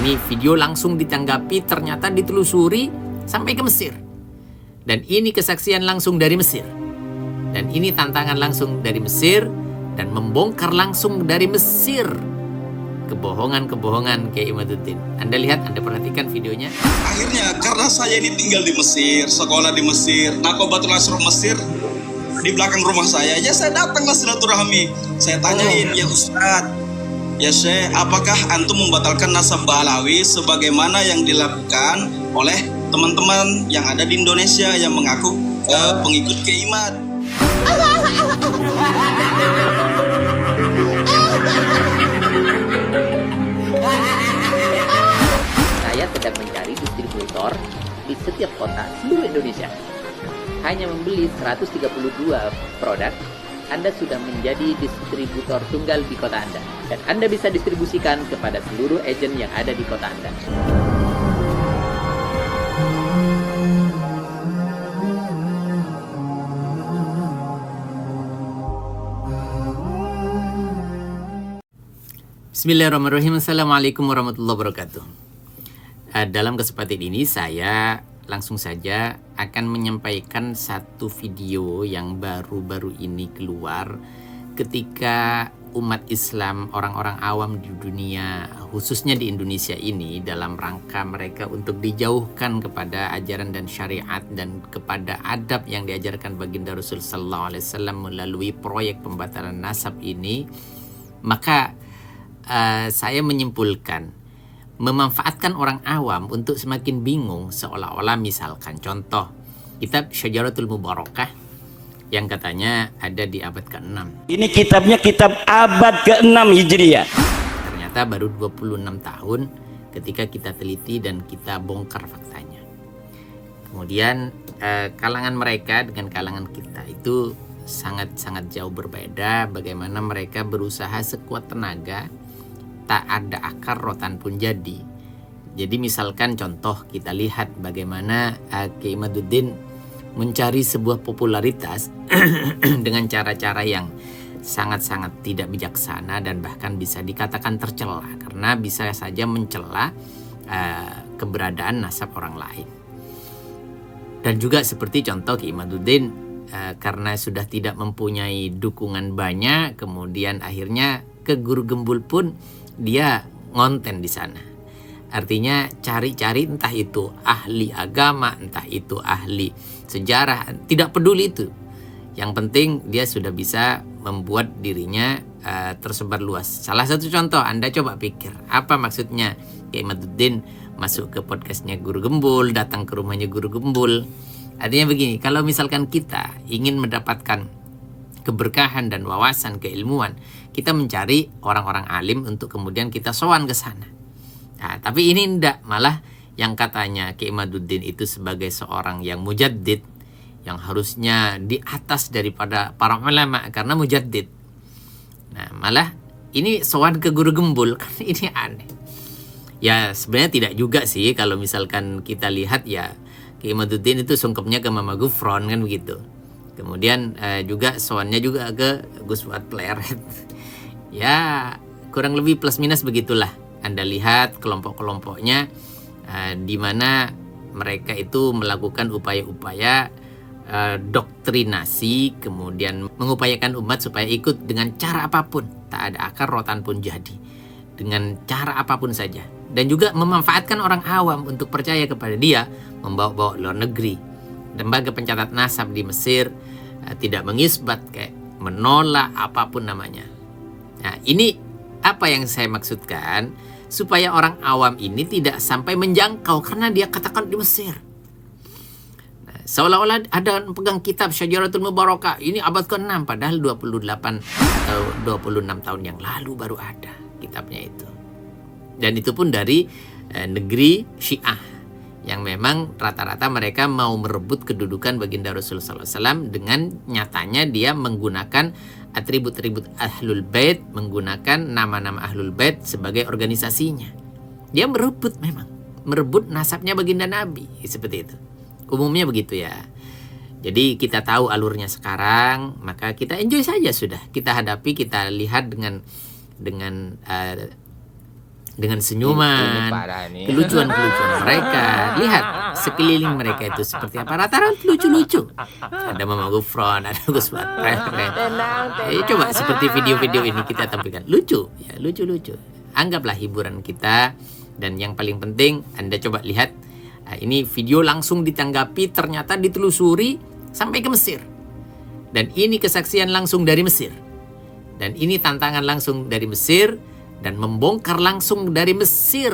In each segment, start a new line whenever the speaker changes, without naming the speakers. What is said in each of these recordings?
Ini video langsung ditanggapi, ternyata ditelusuri sampai ke Mesir. Dan ini kesaksian langsung dari Mesir. Dan ini tantangan langsung dari Mesir dan membongkar langsung dari Mesir kebohongan-kebohongan Kiai Imaduddin. Anda lihat, Anda perhatikan videonya.
Akhirnya karena saya ini tinggal di Mesir, sekolah di Mesir, Nakobatul Ashraf Mesir di belakang rumah saya, ya saya datanglah silaturahmi. Saya tanyain, ya Ustadz, ya Syekh, apakah antum membatalkan nasab Ba'alawi sebagaimana yang dilakukan oleh teman-teman yang ada di Indonesia yang mengaku pengikut Kiai Imad?
Saya sedang mencari distributor di setiap kota seluruh Indonesia. Hanya membeli 132 produk, Anda sudah menjadi distributor tunggal di kota Anda. Dan Anda bisa distribusikan kepada seluruh agen yang ada di kota Anda.
Bismillahirrahmanirrahim. Assalamualaikum warahmatullahi wabarakatuh. Dalam kesempatan ini saya langsung saja akan menyampaikan satu video yang baru-baru ini keluar ketika umat Islam, orang-orang awam di dunia, khususnya di Indonesia ini, dalam rangka mereka untuk dijauhkan kepada ajaran dan syariat dan kepada adab yang diajarkan baginda Rasul sallallahu alaihi wasallam melalui proyek pembatalan nasab ini, maka saya menyimpulkan memanfaatkan orang awam untuk semakin bingung, seolah-olah misalkan contoh kitab Syajaratul Mubarakah yang katanya ada di abad ke-6.
Ini kitabnya kitab abad ke-6 Hijriah.
Ternyata baru 26 tahun ketika kita teliti dan kita bongkar faktanya. Kemudian kalangan mereka dengan kalangan kita itu sangat-sangat jauh berbeda. Bagaimana mereka berusaha sekuat tenaga, tak ada akar rotan pun jadi. Jadi misalkan contoh kita lihat bagaimana Kiai Imaduddin mencari sebuah popularitas dengan cara-cara yang sangat-sangat tidak bijaksana dan bahkan bisa dikatakan tercela, karena bisa saja mencela keberadaan nasab orang lain. Dan juga seperti contoh Kiai Imaduddin karena sudah tidak mempunyai dukungan banyak, kemudian akhirnya ke Guru Gembul pun dia ngonten di sana. Artinya cari-cari entah itu ahli agama, entah itu ahli sejarah, tidak peduli itu. Yang penting dia sudah bisa membuat dirinya tersebar luas. Salah satu contoh, Anda coba pikir, apa maksudnya Kiai Imaduddin masuk ke podcastnya Guru Gembul, datang ke rumahnya Guru Gembul. Artinya begini, kalau misalkan kita ingin mendapatkan keberkahan dan wawasan keilmuan, kita mencari orang-orang alim untuk kemudian kita sowan ke sana. Nah, tapi ini enggak, malah yang katanya Kiai Imaduddin itu sebagai seorang yang mujaddid, yang harusnya di atas daripada para ulama karena mujaddid. Nah, malah ini sowan ke Guru Gembul, kan ini aneh. Ya sebenarnya tidak juga sih, kalau misalkan kita lihat ya Kiai Imaduddin itu sungkepnya ke Mama Gufron kan begitu. Kemudian juga soalnya juga ke Gus Fuad Pleret. Ya kurang lebih plus minus begitulah. Anda lihat kelompok-kelompoknya di mana mereka itu melakukan upaya-upaya doktrinasi, kemudian mengupayakan umat supaya ikut dengan cara apapun, tak ada akar rotan pun jadi, dengan cara apapun saja. Dan juga memanfaatkan orang awam untuk percaya kepada dia, membawa-bawa luar negeri. Lembaga pencatat nasab di Mesir tidak mengisbat, kayak menolak apapun namanya. Nah, ini apa yang saya maksudkan, supaya orang awam ini tidak sampai menjangkau karena dia katakan di Mesir. Nah, seolah-olah ada pegang kitab Syajaratul Mubarakah ini abad ke-6, padahal 28 atau 26 tahun yang lalu baru ada kitabnya itu. Dan itu pun dari negeri Syiah, yang memang rata-rata mereka mau merebut kedudukan baginda Rasulullah SAW dengan nyatanya dia menggunakan atribut-atribut Ahlul Bait, menggunakan nama-nama Ahlul Bait sebagai organisasinya. Dia merebut, memang merebut nasabnya baginda Nabi, seperti itu. Umumnya begitu ya. Jadi kita tahu alurnya sekarang, maka kita enjoy saja sudah. Kita hadapi, kita lihat dengan dengan
Ini
senyuman,
parah nih.
kelucuan-kelucuan mereka. Lihat sekeliling mereka itu seperti apa. Rata-rata lucu-lucu. Ada Mama Gufron, ada Gus Batrek. Coba seperti video-video ini kita tampilkan. Lucu, ya lucu-lucu. Anggaplah hiburan kita. Dan yang paling penting, Anda coba lihat. Ini video langsung ditanggapi, ternyata ditelusuri sampai ke Mesir. Dan ini kesaksian langsung dari Mesir. Dan ini tantangan langsung dari Mesir. Dan membongkar langsung dari Mesir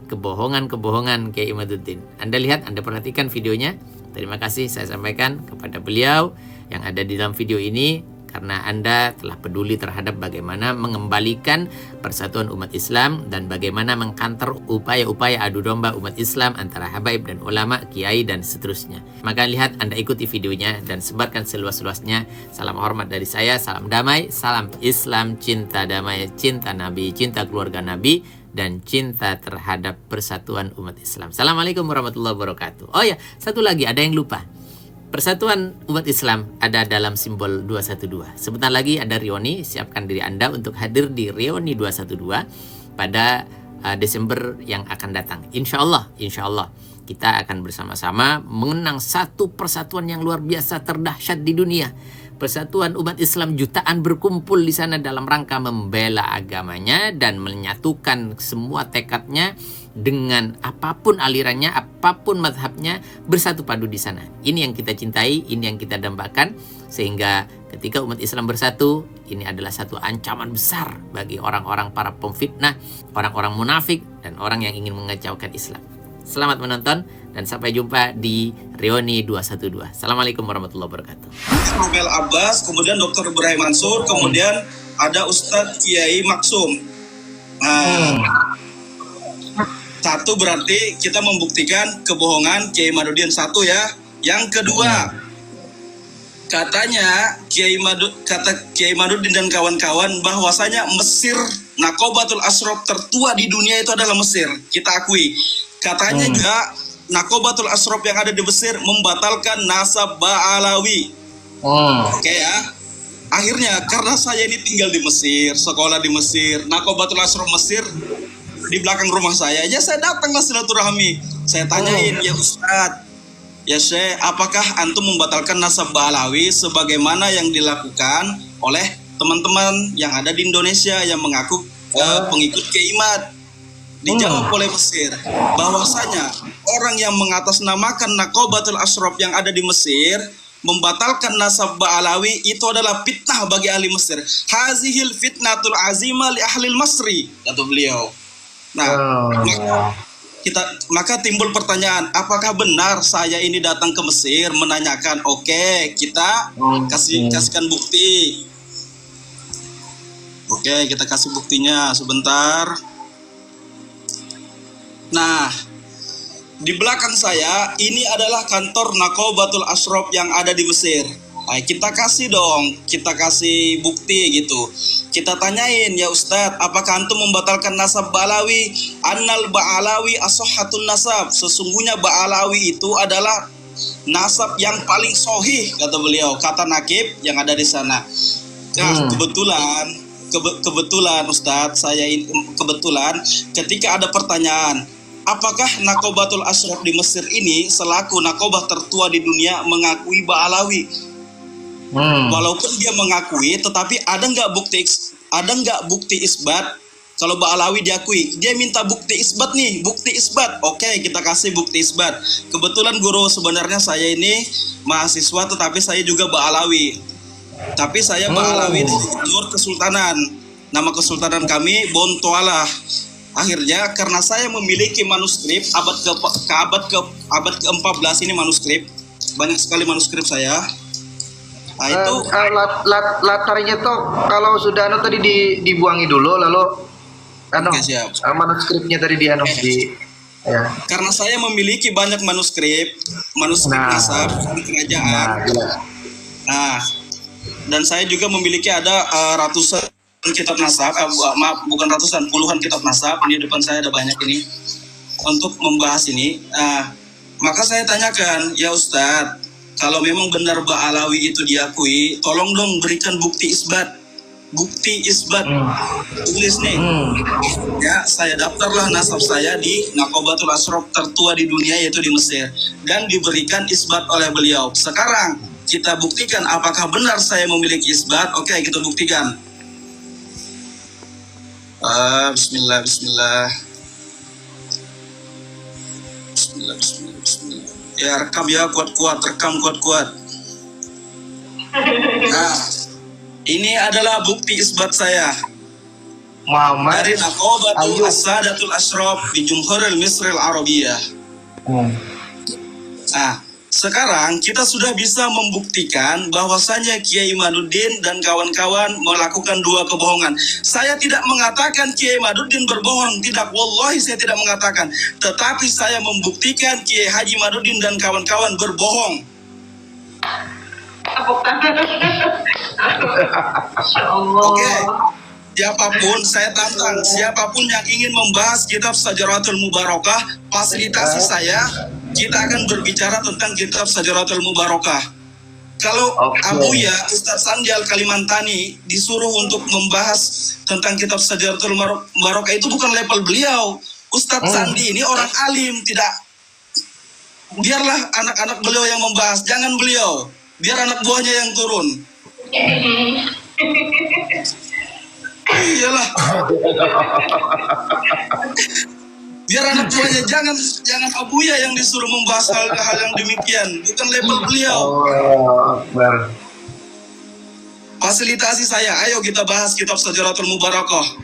kebohongan-kebohongan Kiai Imaduddin. Anda lihat, Anda perhatikan videonya. Terima kasih saya sampaikan kepada beliau yang ada di dalam video ini, karena Anda telah peduli terhadap bagaimana mengembalikan persatuan umat Islam dan bagaimana mengkanter upaya-upaya adu domba umat Islam antara habaib dan ulama, kiai dan seterusnya. Maka lihat, Anda ikuti videonya dan sebarkan seluas-luasnya. Salam hormat dari saya, salam damai, salam Islam, cinta damai, cinta Nabi, cinta keluarga Nabi, dan cinta terhadap persatuan umat Islam. Assalamualaikum warahmatullahi wabarakatuh. Oh ya, satu lagi, ada yang lupa. Persatuan umat Islam ada dalam simbol 212. Sebentar lagi ada reuni, siapkan diri Anda untuk hadir di reuni 212 pada Desember yang akan datang. Insya Allah kita akan bersama-sama mengenang satu persatuan yang luar biasa terdahsyat di dunia. Persatuan umat Islam jutaan berkumpul di sana dalam rangka membela agamanya dan menyatukan semua tekadnya dengan apapun alirannya, apapun mazhabnya, bersatu padu di sana. Ini yang kita cintai, ini yang kita dambakan, sehingga ketika umat Islam bersatu, ini adalah satu ancaman besar bagi orang-orang para pemfitnah, orang-orang munafik, dan orang yang ingin mengacaukan Islam. Selamat menonton dan sampai jumpa di reuni 212. Assalamualaikum warahmatullahi wabarakatuh.
Nobel Abbas, kemudian Dr. Ibrahim Mansur, kemudian ada Ustadz Kiai Maksum. Satu berarti kita membuktikan kebohongan Kiai Imaduddin, satu ya. Yang kedua, katanya Kiai Imaduddin dan kawan-kawan bahwasanya Mesir, Naqobatul Ashraf tertua di dunia itu adalah Mesir. Kita akui. Katanya juga Naqobatul Ashraf yang ada di Mesir membatalkan nasab Ba'alawi. Oke ya. Akhirnya karena saya ini tinggal di Mesir, sekolah di Mesir, Naqobatul Ashraf Mesir di belakang rumah saya aja, saya datanglah silaturahmi. Saya tanyain, ya Ustadz, ya Syekh, apakah antum membatalkan nasab Ba'alawi sebagaimana yang dilakukan oleh teman-teman yang ada di Indonesia yang mengaku pengikut Kiai Imad? Dijawab oleh Mesir bahwasanya orang yang mengatasnamakan Naqobatul Ashraf yang ada di Mesir membatalkan nasab Ba'alawi itu adalah fitnah bagi ahli Mesir. Hazihil fitnatul azimah li ahlil Masri, kata beliau. Nah, maka timbul pertanyaan, apakah benar saya ini datang ke Mesir menanyakan? Oke, kita kasihkan bukti. Oke, kita kasih buktinya sebentar. Nah, di belakang saya ini adalah kantor Naqobatul Ashraf yang ada di Mesir. Nah, kita kasih dong, kita kasih bukti gitu. Kita tanyain, ya Ustadz, apakah antum membatalkan nasab Ba'alawi? Annal Ba'alawi asohatun nasab. Sesungguhnya Ba'alawi itu adalah nasab yang paling sohih, kata beliau, kata Nakib yang ada di sana. Nah, kebetulan Ustadz, saya kebetulan ketika ada pertanyaan, apakah Naqobatul Ashraf di Mesir ini selaku Naqobah tertua di dunia mengakui Ba'alawi? Walaupun dia mengakui, tetapi ada nggak bukti isbat kalau Ba'alawi diakui? Dia minta bukti isbat nih, bukti isbat. Oke, kita kasih bukti isbat. Kebetulan guru, sebenarnya saya ini mahasiswa, tetapi saya juga Ba'alawi. Tapi saya Ba'alawi di jalur kesultanan. Nama kesultanan kami Bontoala. Akhirnya karena saya memiliki manuskrip abad ke-14 ini manuskrip, banyak sekali manuskrip saya. Nah, itu
latarnya tuh kalau sudah tadi dibuangi dulu, lalu
siap.
Manuskripnya tadi ya.
Karena saya memiliki banyak manuskrip nasab di kerajaan. Nah, dan saya juga memiliki ada ratusan kitab nasab, bukan ratusan, puluhan kitab nasab. Di depan saya ada banyak ini untuk membahas ini. Maka saya tanyakan, ya Ustadz, kalau memang benar Ba'alawi itu diakui, tolong dong berikan bukti isbat. bukti isbat. Tulis nih. Ya, saya daftarlah nasab saya di Naqobatul Ashraf tertua di dunia, yaitu di Mesir, dan diberikan isbat oleh beliau. Sekarang kita buktikan apakah benar saya memiliki isbat. Oke, kita buktikan. Bismillah. Bismillah. Ya, rekam ya, kuat-kuat, rekam kuat-kuat. Nah, ini adalah bukti isbat saya
Muhammad.
dari Naqobatul
Ayo.
Asadatul Ashraf di Jumhuriyah Misril Arabiyah. Nah, sekarang kita sudah bisa membuktikan bahwasanya Kiai Imaduddin dan kawan-kawan melakukan dua kebohongan. Saya tidak mengatakan Kiai Imaduddin berbohong, tidak, wallahi saya tidak mengatakan. Tetapi saya membuktikan Kiai Haji Imaduddin dan kawan-kawan berbohong. Oke, siapapun saya tantang, siapapun yang ingin membahas kitab Sajaratul Mubarakah, fasilitasi saya, kita akan berbicara tentang kitab Sajaratul Mubarakah. Kalau Abuya, Ustadz Sandi Al-Kalimantani disuruh untuk membahas tentang kitab Sajaratul Mubarakah, itu bukan level beliau. Ustadz Sandi ini orang alim, tidak. Biarlah anak-anak beliau yang membahas, jangan beliau. Biar anak buahnya yang turun. Iyalah. Biar anak buahnya, jangan Abuya yang disuruh membahas hal-hal yang demikian, bukan level beliau. Fasilitasi saya, ayo kita bahas kitab Sajaratul Mubarakah,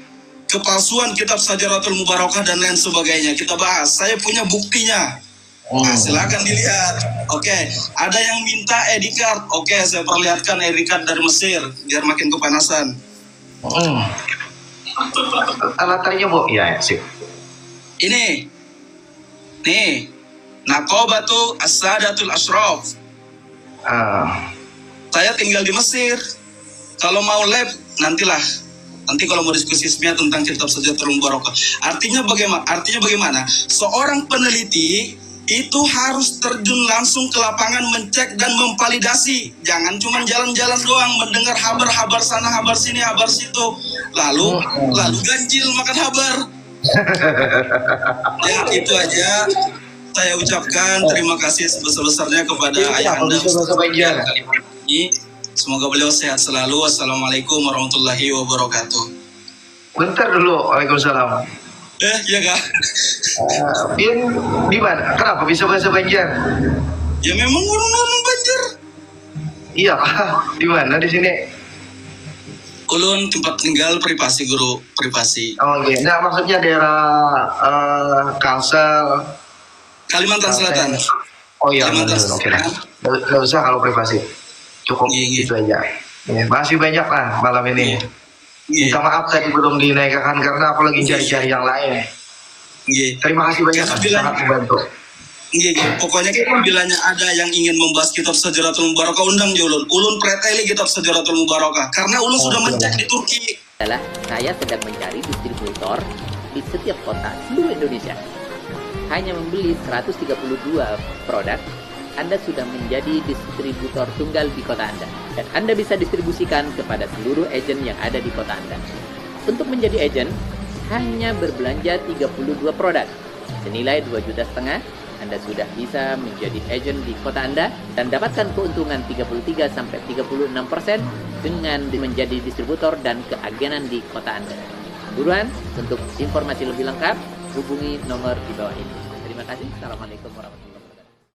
kepalsuan kitab Sajaratul Mubarakah dan lain sebagainya. Kita bahas, saya punya buktinya. Nah, silakan dilihat. Oke, ada yang minta ID card. Oke, saya perlihatkan ID card dari Mesir biar makin kepanasan.
Latarnya Bu, ya sip.
Ini, nih, Naqobatul Asadatul Ashraf. Saya tinggal di Mesir. Kalau mau lab, nantilah. Nanti kalau mau diskusi tentang kitab Sajaratul Mubarakah. Artinya bagaimana? Seorang peneliti itu harus terjun langsung ke lapangan, mencek dan memvalidasi. Jangan cuma jalan-jalan doang, mendengar habar sana, habar sini, habar situ. Lalu ganjil makan habar. Ya, itu aja. Saya ucapkan terima kasih sebesar-besarnya kepada Ayahanda Ustaz ini. Semoga beliau sehat selalu. Wassalamualaikum warahmatullahi wabarakatuh.
Bentar dulu, waalaikumsalam.
Iya kak.
Di mana? Kenapa bisa bahasa Banjar?
Ya memang orang Banjar.
Iya, di mana di sini?
Ulun tempat tinggal privasi, guru privasi.
Oh iya, nah maksudnya daerah Kalsel,
Kalimantan Selatan.
Oh iya,
Kalimantan
oke.
Selatan.
Nggak usah kalau privasi, cukup
Iya.
itu aja. Ya, masih banyak lah malam ini.
Iya.
Minta maaf tadi belum dinaikkan karena aku lagi cari-cari yang lain.
Iya.
Terima kasih banyak, sangat membantu.
Iya. Pokoknya bilanya ada yang ingin membahas kitab Sajaratul Mubarakah, undang ya ulun. Ulun preteli kitab Sajaratul Mubarakah karena ulun sudah mencek di Turki.
Adalah saya sedang mencari distributor di setiap kota seluruh Indonesia. Hanya membeli 132 produk, Anda sudah menjadi distributor tunggal di kota Anda. Dan Anda bisa distribusikan kepada seluruh agen yang ada di kota Anda. Untuk menjadi agen, hanya berbelanja 32 produk. Senilai 2,5 juta, Anda sudah bisa menjadi agen di kota Anda dan dapatkan keuntungan 33-36% dengan menjadi distributor dan keagenan di kota Anda. Buruan, untuk informasi lebih lengkap, hubungi nomor di bawah ini. Terima kasih. Assalamualaikum warahmatullahi wabarakatuh.